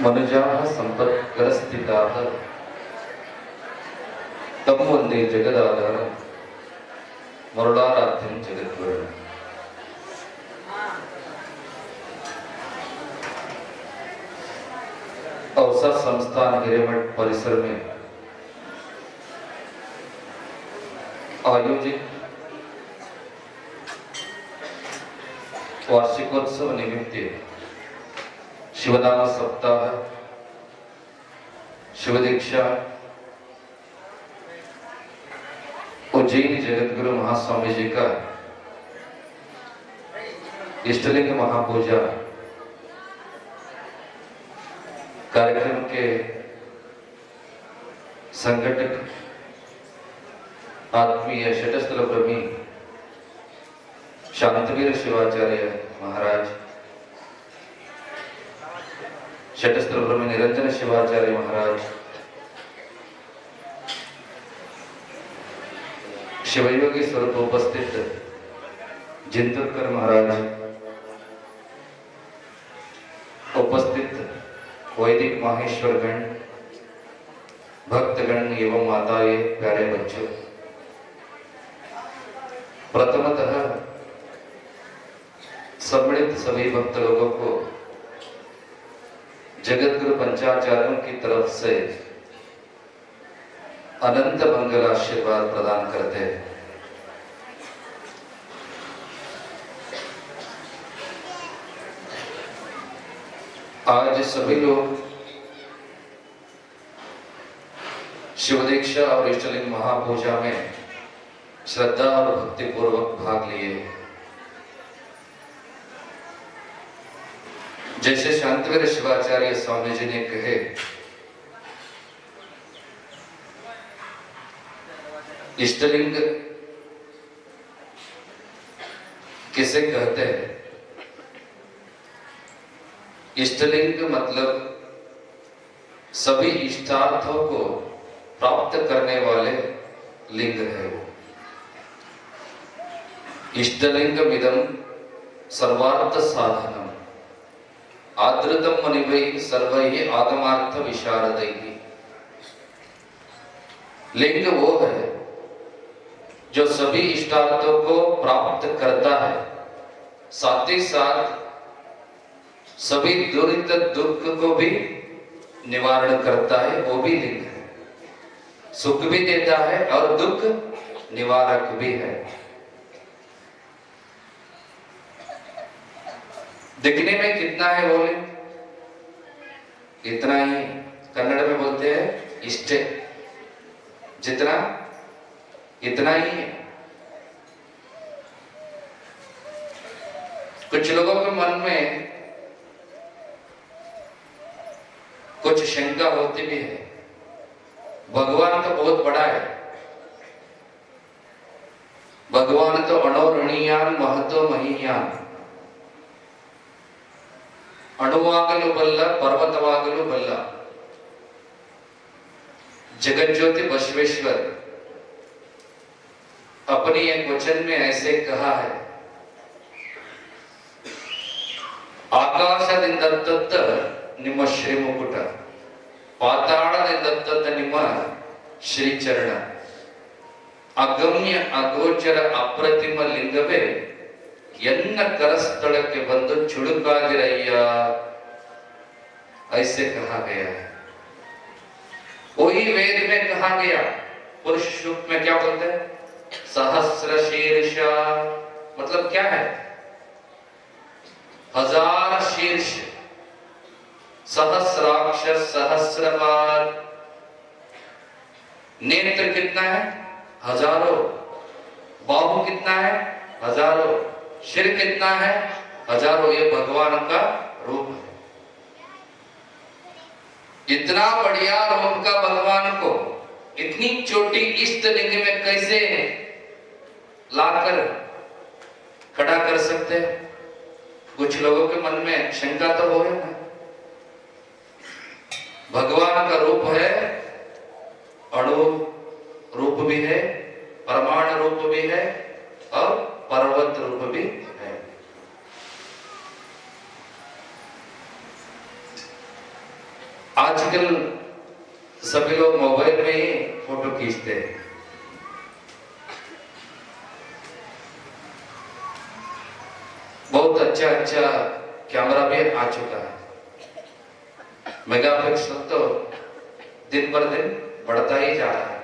मनुजाः सम्पत्करस्थिताः तं वन्दे जगदाधारं मरुडाराध्यं जगद्गुरुम्। अवसर संस्थान हिरेमठ परिसर में आयोजित वार्षिकोत्सव निमित्त शिवनाम सप्ताह शिवदीक्षा उज्जैन जगद्गुरु महास्वामी जी का इष्टलिंग महापूजा कार्यक्रम के संगठक आत्मीय शतस्थल प्रेमी शांतवीर शिवाचार्य महाराज, शतस्थल प्रेमी निरंजन शिवाचार्य महाराज, शिवयोगी स्वरूप उपस्थित जिंतुरकर महाराज, उपस्थित वैदिक माहेश्वर गण, भक्तगण एवं माताएं, प्यारे बच्चों, प्रथमतः सम्मिलित सभी भक्त लोगों को जगद्गुरु पंचाचार्यों की तरफ से अनंत मंगल आशीर्वाद प्रदान करते हैं। आज सभी लोग शिवदीक्षा और इष्टलिंग महापूजा में श्रद्धा और भक्ति पूर्वक भाग लिए। जैसे शांतवीर शिवाचार्य स्वामी जी ने कहे, इष्टलिंग किसे कहते हैं? इष्टलिंग मतलब सभी इष्टार्थों को प्राप्त करने वाले लिंग है। वो इष्टलिंगमिदं सर्वार्थ साधनम आदृतम मुनिभैः सर्वैः आगमार्थ विशारदैः। लिंग वो है जो सभी इष्टार्थों को प्राप्त करता है, साथ ही साथ सभी दुरित दुख को भी निवारण करता है। वो भी लिंग है, सुख भी देता है और दुख निवारक भी है। दिखने में कितना है वो लिंग? इतना ही। कन्नड़ में बोलते हैं इष्टे, जितना इतना ही है। कुछ लोगों के मन में कुछ शंका होती भी है, भगवान तो बहुत बड़ा है, भगवान तो अणोरणीयान महतो महीयान, अणुवागलु बल्ला पर्वतवागलु बल्ला, जगत ज्योति बसवेश्वर अपनी एक वचन में ऐसे कहा है, आकाशदिंदत्तत निम्म श्री मुकुट, पाताळदिंदत्तत निम्म श्री चरण, अगम्य अगोचर अप्रतिम लिंगवे यन्न करस्थಳಕ್ಕೆ ಬಂದು ಚುಡುಕಾದಿರಯ್ಯ, ऐसे कहा गया है। वही वेद में कहा गया। पुरुष सूक्त में क्या बोलते हैं? सहस्र शीर्षा, मतलब क्या है? 1000 शीर्ष, सहस्राक्ष, सहस्रपाद। नेत्र कितना है? हजारों। बाहु कितना है? हजारों। सिर कितना है? हजारों। ये भगवान का रूप है। इतना बढ़िया रूप का भगवान को इतनी छोटी इष्टलिंग में कैसे लाकर खड़ा कर सकते हैं? कुछ लोगों के मन में शंका तो हो ना। भगवान का रूप है, अणु रूप भी है, परमाणु रूप भी है और पर्वत रूप भी है। आजकल सभी लोग मोबाइल में ही फोटो खींचते हैं। बहुत अच्छा अच्छा कैमरा भी आ चुका है। मेगापिक्सल तो दिन पर दिन बढ़ता ही जा रहा है।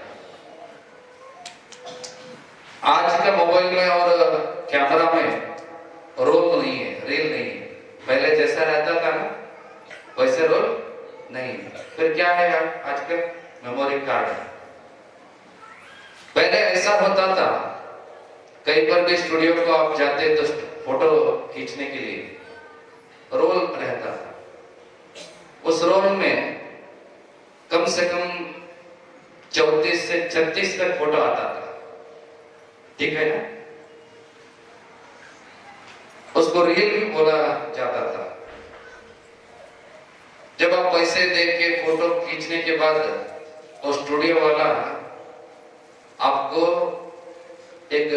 आज के मोबाइल में और कैमरा में रोल नहीं है, रील नहीं है। पहले जैसा रहता था ना वैसे रोल नहीं। फिर क्या है आजकल मेमोरी कार्ड है। पहले ऐसा होता था, कहीं पर भी स्टूडियो को आप जाते तो फोटो खींचने के लिए रोल रहता था। उस रोल में कम से कम 34 से 36 तक फोटो आता था, ठीक है ना। उसको रील भी बोला जाता था। जब आप पैसे दे के फोटो खींचने के बाद वो स्टूडियो वाला आपको एक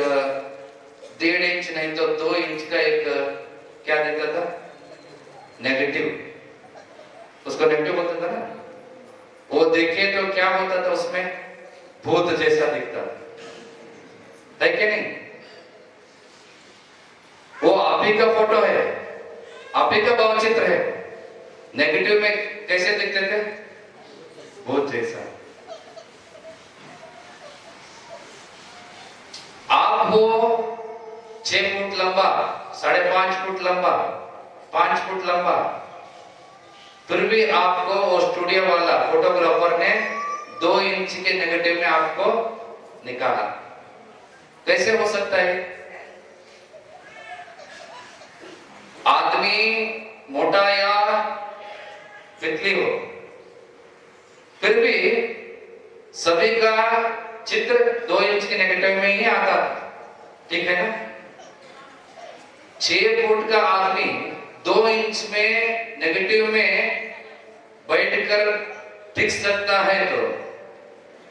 1.5 इंच नहीं तो 2 इंच का एक क्या देता था, नेगेटिव। उसको नेगेटिव बोलता था ना। वो देखे तो क्या होता था, उसमें भूत जैसा दिखता था, है कि नहीं। वो आप ही का फोटो है, आप ही का भावचित्र है। नेगेटिव में कैसे दिखते थे, भूत जैसा। आप वो 6 फुट लंबा, 5.5 फुट लंबा, 5 फुट लंबा, फिर भी आपको वो स्टूडियो वाला फोटोग्राफर ने 2 इंच के नेगेटिव में आपको निकाला। कैसे हो सकता है। आदमी मोटा या पतली हो, फिर भी सभी का चित्र 2 इंच के नेगेटिव में ही आता, ठीक है ना। 6 फुट का आदमी 2 इंच में नेगेटिव में बैठकर दिख सकता है, तो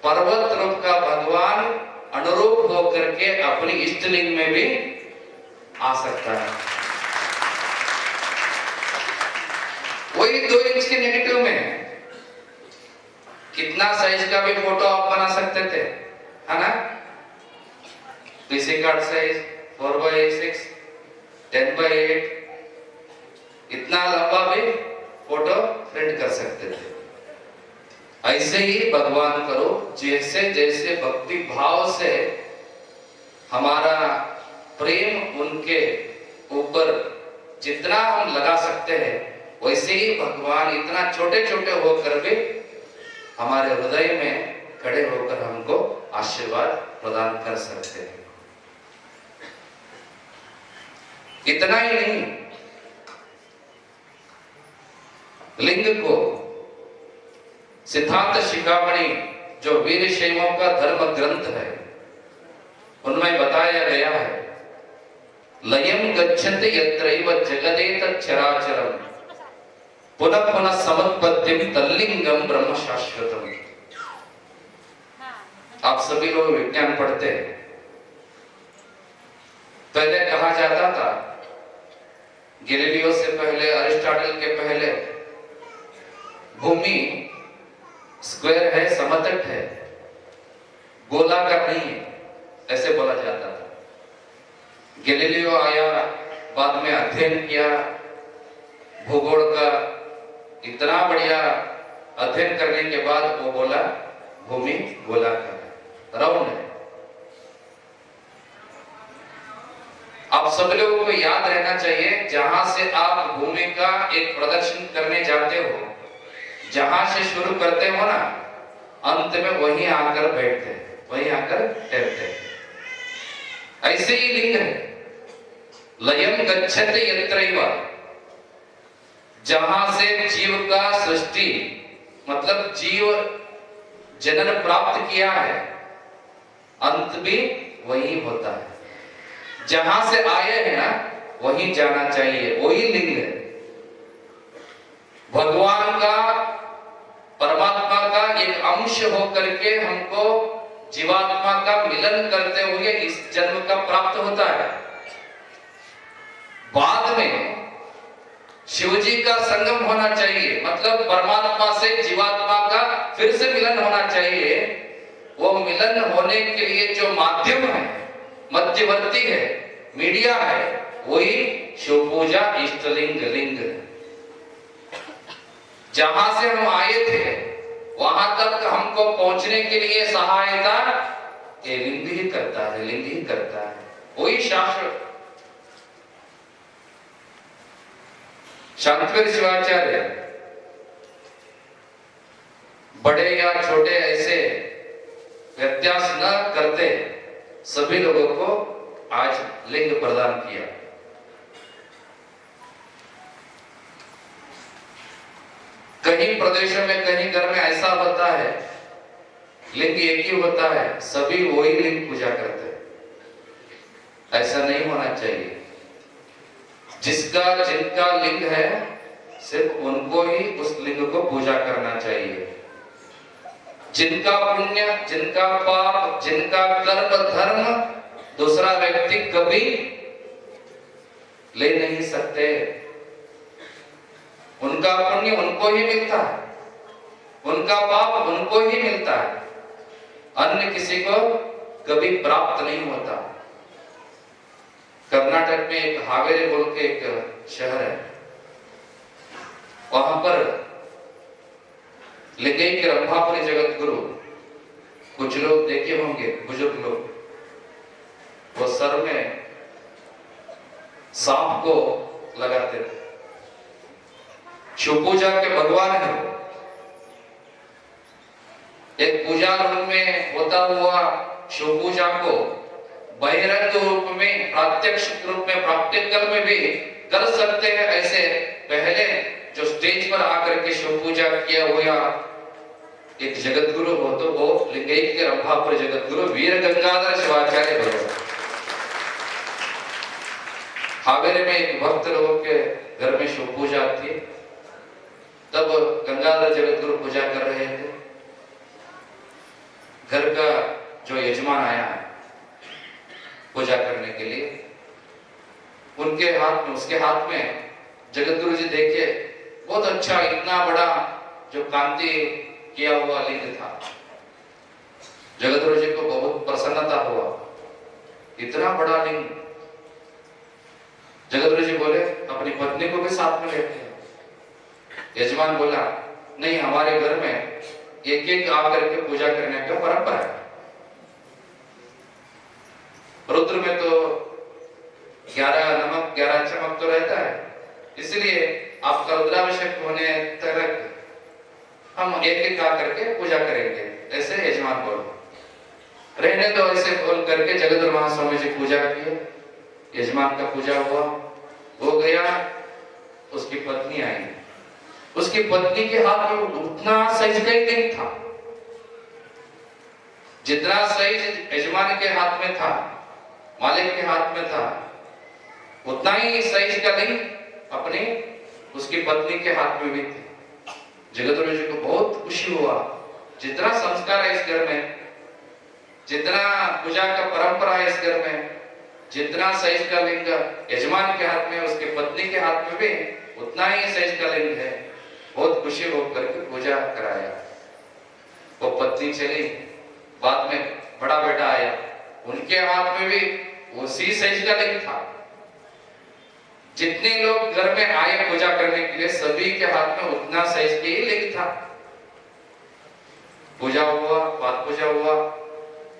पर्वत रूप का भगवान अनुरूप होकर के अपनी इष्टलिंग में भी आ सकता है। वही 2 इंच के नेगेटिव में कितना साइज का भी फोटो आप बना सकते थे, है ना। PC card size 4x6, 10x8, इतना लंबा भी फोटो प्रिंट कर सकते थे। ऐसे ही भगवान करो, जैसे जैसे भक्ति भाव से हमारा प्रेम उनके ऊपर जितना हम लगा सकते हैं, वैसे ही भगवान इतना छोटे छोटे होकर भी हमारे हृदय में खड़े होकर हमको आशीर्वाद प्रदान कर सकते हैं। इतना ही नहीं, लिंग को सिद्धांत शिखामणि जो वीरशैवों का धर्म ग्रंथ है, उनमें बताया गया है, लयम गच्छन्ति यत्रैव जगदेतत् चराचरम् पुनः पुनः समुत्पत्तिम तल्लिंगम ब्रह्म शाश्वतम। आप सभी लोग विज्ञान पढ़ते हैं। पहले कहा जाता था, गैलीलियो से पहले, अरिस्टोटल के पहले, भूमि स्क्वायर है, समतट है, गोलाकार नहीं है, ऐसे बोला जाता था। गैलीलियो आया, बाद में अध्ययन किया भूगोल का, इतना बढ़िया अध्ययन करने के बाद वो बोला भूमि गोलाकार है, राउंड है। आप सब लोगों को याद रहना चाहिए, जहां से आप भूमि का एक प्रदर्शन करने जाते हो, जहां से शुरू करते हो ना, अंत में वहीं आकर बैठते, वहीं आकर ठहरते। ऐसे ही लिंग है, लयम गच्छति यत्रैव, जहां से जीव का सृष्टि मतलब जीव जनन प्राप्त किया है, अंत भी वही होता है। जहां से आए हैं ना, वहीं जाना चाहिए, वही लिंग है। भगवान का, परमात्मा का एक अंश होकर के हमको जीवात्मा का मिलन करते हुए इस जन्म का प्राप्त होता है। बाद में शिव जी का संगम होना चाहिए, मतलब परमात्मा से जीवात्मा का फिर से मिलन होना चाहिए। वो मिलन होने के लिए जो माध्यम है, मध्यवर्ती है, मीडिया है, वही शिव पूजा इष्टलिंग लिंग। जहां से हम आए थे वहां तक हमको पहुंचने के लिए सहायता ये लिंग ही करता है, लिंग ही करता है, वही शाश्वत। शांतिवीर शिवाचार्य बड़े या छोटे ऐसे व्यत्यास न करते सभी लोगों को आज लिंग प्रदान किया। कहीं प्रदेशों में, कहीं घर में ऐसा होता है लिंग एक ही होता है, सभी वही लिंग पूजा करते हैं। ऐसा नहीं होना चाहिए। जिसका जिनका लिंग है सिर्फ उनको ही उस लिंग को पूजा करना चाहिए। जिनका पुण्य, जिनका पाप, जिनका कर्म धर्म दूसरा व्यक्ति कभी ले नहीं सकते। उनका पुण्य उनको ही मिलता है, उनका पाप उनको ही मिलता है, अन्य किसी को कभी प्राप्त नहीं होता। कर्नाटक में एक हावेरी बोल के एक शहर है, वहां पर लिंगैक्य रंभापुरी जगत गुरु, कुछ लोग देखे होंगे बुजुर्ग लोग, वो सर में सांप को लगाते थे। शिव पूजा के भगवान है। एक पूजा रूप में होता हुआ शिव पूजा को बहिरंग रूप में, प्रत्यक्ष रूप में, प्रैक्टिकल में भी कर सकते हैं। ऐसे पहले जो स्टेज पर आकर के शिव पूजा किया हुआ एक जगत गुरु हो तो वो लिंगैक्य रंभापुरी जगत गुरु वीर गंगाधर शिवाचार्य भगवान। हावेरी में एक भक्त लोगों के घर में शिव पूजा थी, तब गंगाधर जगत गुरु पूजा कर रहे थे। घर का जो यजमान आया है पूजा करने के लिए, उनके हाथ में, उसके हाथ में जगत गुरु जी देखे बहुत अच्छा, इतना बड़ा जो कांति किया हुआ लिंग था। जगत गुरु जी को बहुत प्रसन्नता हुआ, इतना बड़ा लिंग। जगत गुरु जी बोले अपनी पत्नी को भी साथ में लेते हैं। यजमान बोला नहीं, हमारे घर में एक एक आकर के पूजा करने का परंपरा है। रुद्र में तो 11 नमक 11 चमक तो रहता है, इसलिए आपका रुद्राभिषेक होने तक हम एक एक आकर के पूजा करेंगे, ऐसे यजमान बोल। रहने दो ऐसे बोल करके जगत महास्वामी जी पूजा किए। यजमान का पूजा हुआ, हो गया। उसकी पत्नी आई, उसकी पत्नी के हाथ में उतना साइज का ही नहीं था जितना साइज यजमान के हाथ में था, मालिक के हाथ में था, उतना ही साइज का नहीं अपनी उसकी पत्नी के हाथ में भी थे। जगत गुरु जी को बहुत खुशी हुआ, जितना संस्कार है इस घर में, जितना पूजा का परंपरा है इस घर में, जितना साइज का लिंग यजमान के हाथ में, उसके पत्नी के हाथ में भी उतना ही साइज का लिंग है। बहुत खुशी होकर के पूजा कराया। वो पत्नी चली, बाद में बड़ा बेटा आया, उनके हाथ में भी उसी साइज का लिंग था। जितने लोग घर में आए पूजा करने के लिए, सभी के हाथ में उतना साइज के ही लिंग था। पूजा हुआ, पाद पूजा हुआ,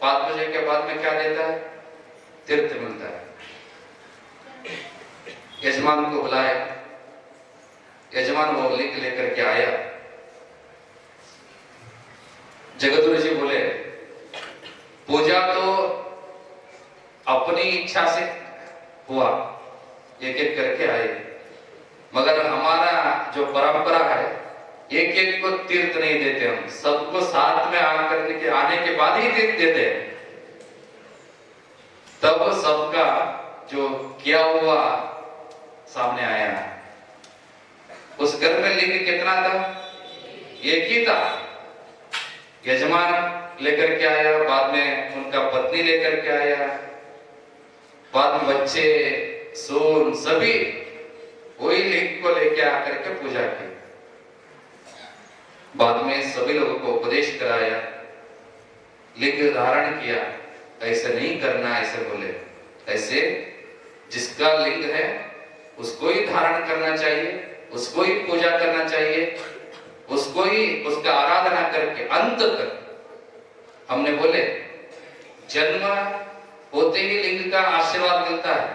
पाद पूजा के बाद में क्या देता है? तीर्थ मिलता है। यजमान को बुलाया, यजमान वो लिंग लेकर के आया। जगत गुरु जी बोले पूजा तो अपनी इच्छा से हुआ, एक एक करके आए, मगर हमारा जो परंपरा है एक एक को तीर्थ नहीं देते, हम सबको साथ में आकर के आने के बाद ही तीर्थ देते हैं। तब सबका जो किया हुआ सामने आया। उस घर में लिंग कितना था? एक ही था। यजमान लेकर के आया, बाद में उनका पत्नी लेकर के आया, बाद में बच्चे, सोन, सभी वही लिंग को लेके आकर के पूजा की। बाद में सभी लोगों को उपदेश कराया, लिंग धारण किया, ऐसे नहीं करना, ऐसे बोले। ऐसे जिसका लिंग है उसको ही धारण करना चाहिए, उसको ही पूजा करना चाहिए, उसको ही उसका आराधना करके अंत तक। हमने बोले जन्म होते ही लिंग का आशीर्वाद मिलता है।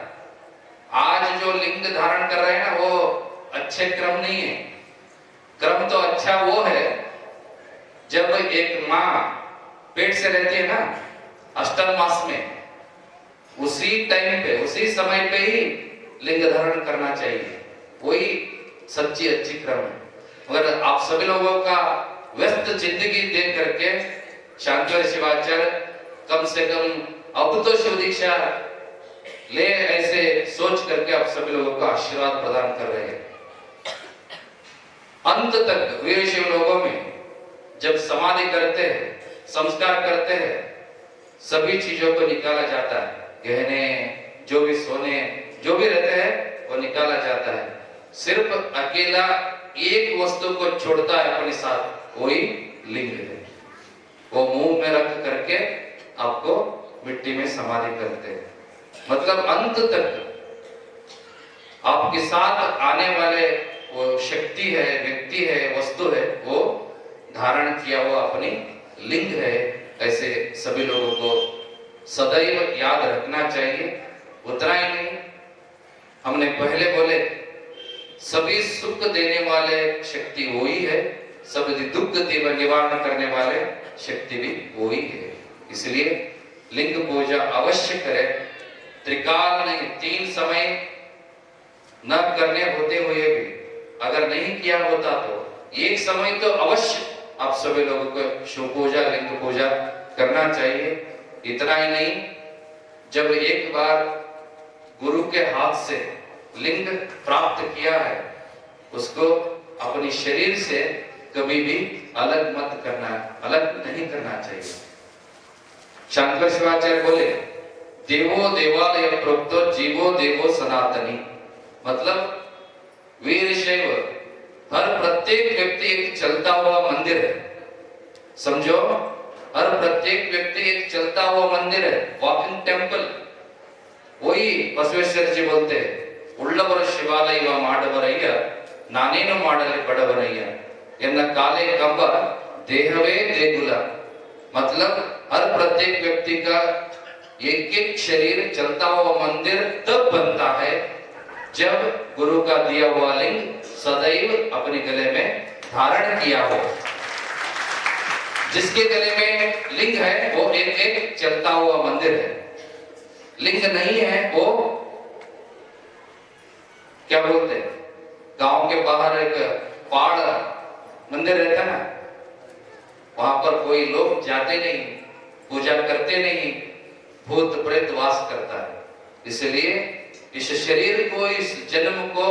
आज जो लिंग धारण कर रहे हैं ना, वो अच्छे क्रम नहीं है। क्रम तो अच्छा वो है जब एक माँ पेट से रहती है ना, अष्टम मास में, उसी टाइम पे, उसी समय पे ही लिंग धारण करना चाहिए। वही सच्ची अच्छी क्रम है। मगर आप सभी लोगों का व्यस्त जिंदगी देख करके शांतिवर शिवाचार्य कम से कम अब तो शिव दीक्षा ले, ऐसे सोच करके आप सभी लोगों को आशीर्वाद प्रदान कर रहे हैं। अंत तक वीर शिव लोगों में जब समाधि करते हैं, संस्कार करते हैं, सभी चीजों को निकाला जाता है। गहने, जो भी सोने, जो भी रहते हैं वो निकाला जाता है। सिर्फ अकेला एक वस्तु को छोड़ता है अपने साथ, वही लिंग है। वो मुंह में रख करके आपको मिट्टी में समाधि करते हैं। मतलब अंत तक आपके साथ आने वाले वो शक्ति है, व्यक्ति है, वस्तु है, वो धारण किया हुआ अपनी लिंग है। ऐसे सभी लोगों को सदैव याद रखना चाहिए। उतना ही नहीं, हमने पहले बोले सभी सुख देने वाले शक्ति वही है, सभी दुख निवारण करने वाले शक्ति भी वही है। इसलिए लिंग पूजा अवश्य करें। त्रिकाल नहीं, 3 समय न करने होते हुए भी अगर नहीं किया होता तो एक समय तो अवश्य आप सभी लोगों को शिव पूजा, लिंग पूजा करना चाहिए। इतना ही नहीं, जब एक बार गुरु के हाथ से लिंग प्राप्त किया है, उसको अपने शरीर से कभी भी अलग मत करना, अलग नहीं करना चाहिए। शांकर शिवाचार्य बोले देवो देवालय प्रोक्तो जीवो देवो सनातनी। मतलब वीर शैव हर प्रत्येक व्यक्ति एक चलता हुआ मंदिर है। समझो, हर प्रत्येक व्यक्ति एक चलता हुआ मंदिर है, वॉकिंग टेम्पल। वही बसवेश्वर जी बोलते हैं उಳ್ಳवर शिवालय ಮಾಡವರಯ್ಯ ನಾನೇನು ಮಾಡಲಿ ಬಡವರಯ್ಯ ಎನ್ನ काले कंब देहवे देगुला। मतलब हर प्रत्येक व्यक्ति का एक एक शरीर चलता हुआ मंदिर तब बनता है जब गुरु का दिया हुआ लिंग सदैव अपने गले में धारण किया हो। जिसके गले में लिंग है वो एक एक चलता हुआ मंदिर है। लिंग नहीं है वो क्या बोलते हैं, गांव के बाहर एक पहाड़ मंदिर रहता ना, वहां पर कोई लोग जाते नहीं, पूजा करते नहीं, भूत प्रेत वास करता है। इसलिए इस शरीर को, इस जन्म को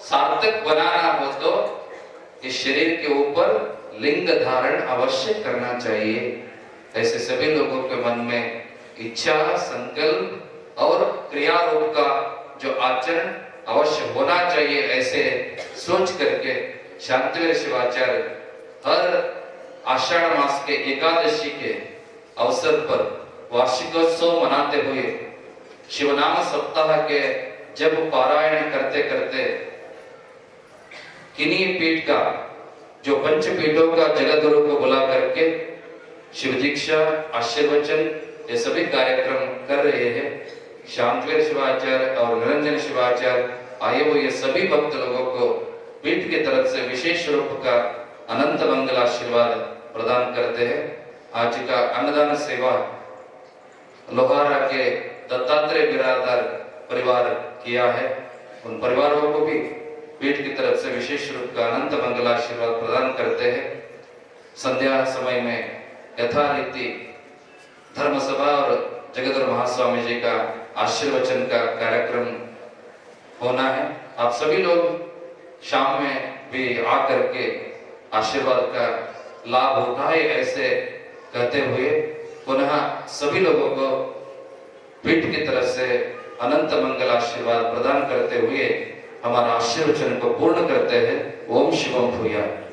सार्थक बनाना हो तो इस शरीर के ऊपर लिंग धारण अवश्य करना चाहिए। ऐसे सभी लोगों के मन में इच्छा, संकल्प और क्रिया रूप का जो आचरण अवश्य होना चाहिए, ऐसे सोच करके शांतिवीर शिवाचार्य हर आषाढ़ मास के एकादशी के अवसर पर वार्षिकोत्सव मनाते हुए शिवनाम सप्ताह के जब पारायण करते करते किन्हीं पीठ का, जो पंचपीठों का जगतगुरु को बुला करके शिव दीक्षा, आशीर्वचन, ये सभी कार्यक्रम कर रहे हैं। शांतिवीर शिवाचार्य और निरंजन शिवाचार्य आए हुए सभी भक्त लोगों को पीठ की तरफ से विशेष रूप का अनंत मंगल आशीर्वाद प्रदान करते हैं। आज का अन्नदान सेवा लोहारा के दत्तात्रेय बिरादर परिवार किया है। उन परिवारों को भी पीठ की तरफ से विशेष रूप का अनंत मंगल आशीर्वाद प्रदान करते हैं। संध्या समय में यथारीति धर्म सभा और जगतगुरु महास्वामी जी का आशीर्वचन का कार्यक्रम होना है। आप सभी लोग शाम में भी आकर के आशीर्वाद का लाभ उठाए, ऐसे कहते हुए पुनः सभी लोगों को पीठ की तरफ से अनंत मंगल आशीर्वाद प्रदान करते हुए हमारा आशीर्वचन को पूर्ण करते हैं। ओम शिवम भूयात्।